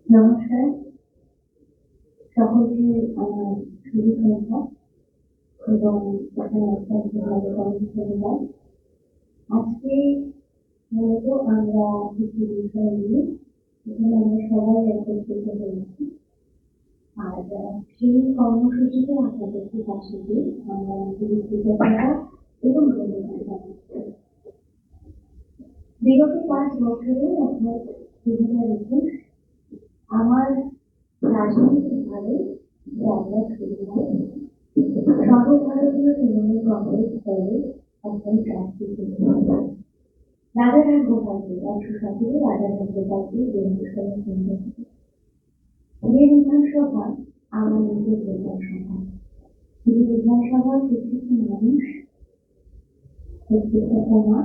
নমস্কার সকলকে, আমার শুভ সন্ধ্যা এবং এখানে অত্যন্ত ভালো ধন্যবাদ। আজকে মূলত আমরা কিছু বিষয় নিয়ে এখানে আমরা সবাই একত্রিত হয়েছি। আর সেই কর্মসূচিতে আপনাদেরকে কাছে দিয়ে আমরা আমাদের কৃতজ্ঞতা এবং ধন্যবাদ জানাচ্ছি। বিগত 5 বছরে অর্থাৎ 2021 আমার রাজনৈতিকভাবে যাত্রা শুরু হয় সর্বভারতীয় তৃণমূল কংগ্রেস দলের একজন প্রার্থী রাজারহাট গোপালপুর 117 রাজারহাট গোপালপুর বিধানসভা কেন্দ্র থেকে। যে বিধানসভা আমার নিজের বিধানসভা, এই বিধানসভার প্রত্যেকটি মানুষ, প্রত্যেকটা কমা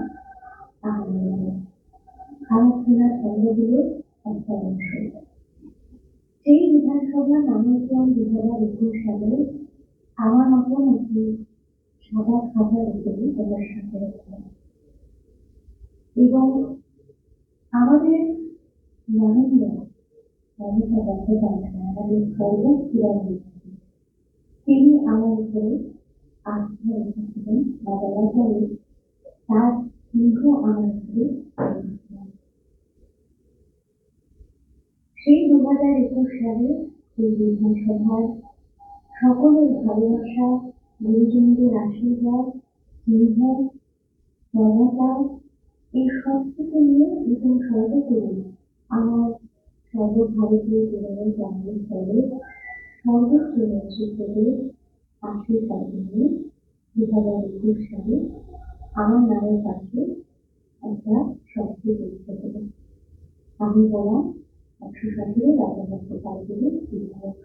খারাপ কেনার ছন্দগুলোর একটা অংশ। সেই বিধানসভার মানুষজন 2021 সালে আমার মতন একটি সাদা খাতার উপরে তোমার সাথে এবং আমাদের মাননীয় মমতা বন্দ্যোপাধ্যায় আমাদের সর্বক্রিয়া তিনি আমার উপরে আস্থা রেখেছিলেন বা বলা চলে তার দীর্ঘ আমার উপরে। সেই 2021 সালে এই বিধানসভার সকলের ভালোবাসা, গুরুজনদের আশীর্বাদ, স্নেহ, মমতা এই সব কিছু নিয়ে এবং সর্বোপরি আমার সর্বভারতীয় তৃণমূল কংগ্রেস দলের সর্বোচ্চ নেতৃত্বদের আশীর্বাদ নিয়ে 2021 সালে আমার নামের কাছে একটা শব্দ যুক্ত হলো। আমি বললাম 117 রাজারহাট গোপালপুরের বিধায়ক।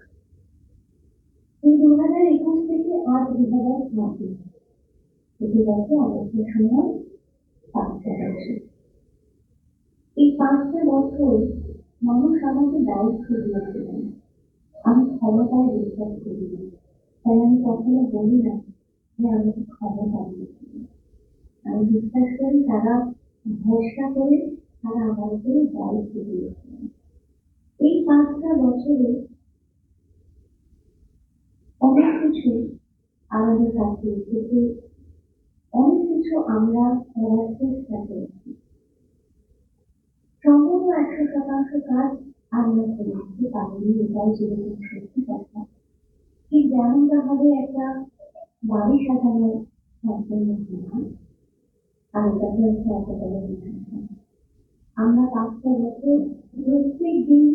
এই 2021 থেকে আজ 2024 এটি গেছে আমাদের সময় 5টা বছর। এই 5টা বছর মানুষ আমাকে দায়িত্ব দিয়েছিলেন। আমি ক্ষমতায় বিশ্বাস করি না, তাই আমি কখনো বলি না যে আমাকে ক্ষমতা দিয়েছিল। আমি বিশ্বাস করি তারা ভরসা করে তারা আমার উপরে দায়িত্ব দিয়েছিলেন। এই 5টা বছরে অনেক কিছু আমাদের কাছে এসেছে, অনেক কিছু আমরা করার চেষ্টা করেছি। সম্পূর্ণ 100% কাজ আমরা করতে পারিনি, এটাই যেরকম সত্যি কথা। ঠিক যেমনটা ভাবে একটা বাড়ি সাজানো সম্পূর্ণ হয়, আর এটা হচ্ছে একেবারে আমরা 5টা বছর প্রত্যেক দিন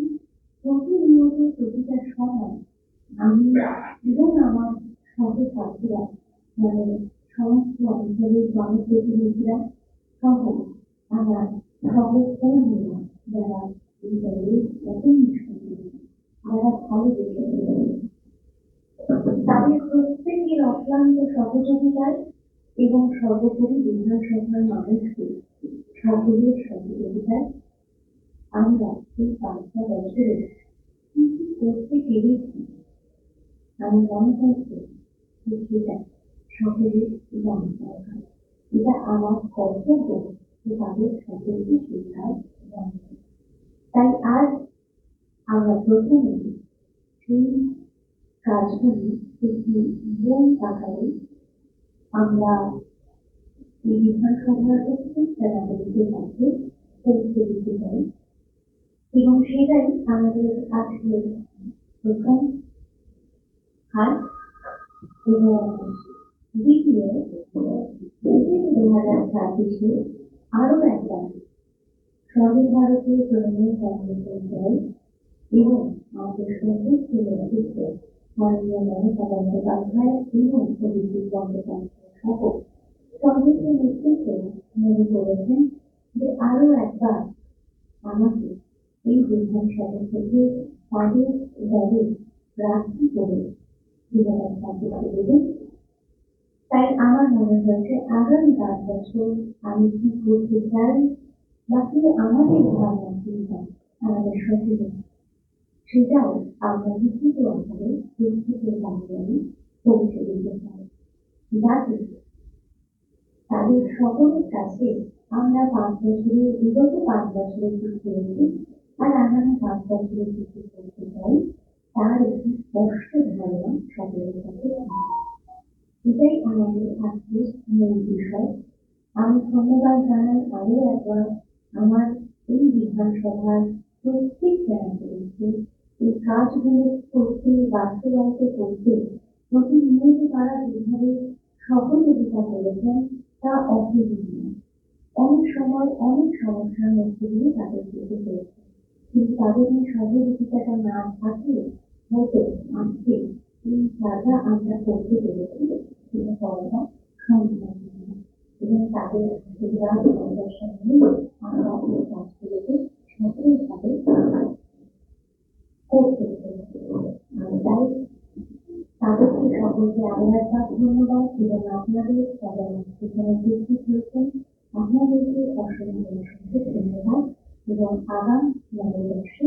প্রতিনিয়ত প্রতিটা সময় আমি এবং আমার সহপাঠীরা মানে সমস্ত অঞ্চলের জনপ্রতিনিধিরা সহ আমার সহকর্মীরা যারা এই দলের নতুন যারা ভালোবেসে তাদের প্রত্যেকের অক্লান্ত সহযোগিতায় এবং সর্বোপরি বিধানসভার মানুষকে সকলের সহযোগিতায় আমরা এই 5টা বছরে করতে পেরেছি। আমি মনে করছি সেটা সকলের জানতে হবে। এটা আমার কর্তব্য যে তাদের সকলকে শেখার জানতে। তাই আজ আমরা প্রথমে সেই কাজগুলি একটি বই আকারে আমরা এই বিধানসভার প্রত্যেকটা নাগরিকের কাছে পৌঁছে দিতে পারি এবং সেটাই আমাদের আজকে প্রথম কাজ। এবং দ্বিতীয় 2026-এ আরো একবার সর্বভারতীয় তৃণমূল কংগ্রেসের দল এবং আমাদের সর্বোচ্চ নেতৃত্ব মাননীয় মমতা বন্দ্যোপাধ্যায় এবং অভিজিৎ বন্দ্যোপাধ্যায় সহ সর্বোচ্চ নেতৃত্ব মনে করেছেন যে আরো একবার আমাকে এই বিধানসভা থেকে তাদের দলে প্রার্থী করে দেবেন। তাই আমার মনে হয়েছে আগামী 5 বছর আমি কি করতে চাই বা কি আমাদের ভাবনা চিন্তা আমাদের সচেতন সেটাও আমরা লিখিত আকারে প্রত্যেকের বাংলায় পৌঁছে দিতে চাই, যাতে তাদের সকলের কাছে আমরা 5 বছরে, বিগত 5 বছরে কি করেছি আর আগামী 5 বছরে কি কি করতে চাই তার একটি স্পষ্ট ধারণা সকলের কাছে থাকবে। এটাই আমাদের আজকের মূল বিষয়। আমি ধন্যবাদ জানাই আরো একবার আমার এই বিধানসভার প্রত্যেক ক্যান্ডিডেটকে এই কাজগুলো করতে, বাস্তবায়িত করতে প্রতিনিয়ত তারা যেভাবে সহযোগিতা করেছেন তা অতুলনীয়। অনেক সময় অনেক সমস্যার মধ্যে দিয়ে তাদের যেতে হয়েছে, কিন্তু তাদের এই সহযোগিতাটা না থাকলে হয়তো আজকে এই কাজটা আমরা করতে পেরেছি সেটা করাটা সম্ভব নয়। এবং তাদের আশীর্বাদ ভালোবাসা নিয়ে আমরা এই কাজগুলোকে সফলভাবে করতে পেরেছি। তাই তাদেরকে সকলকে আরো একবার ধন্যবাদ এবং আপনাদের যারা এখানে উপস্থিত হয়েছেন আপনাদেরকে অসংখ্য অসংখ্য ধন্যবাদ এবং আগাম নববর্ষে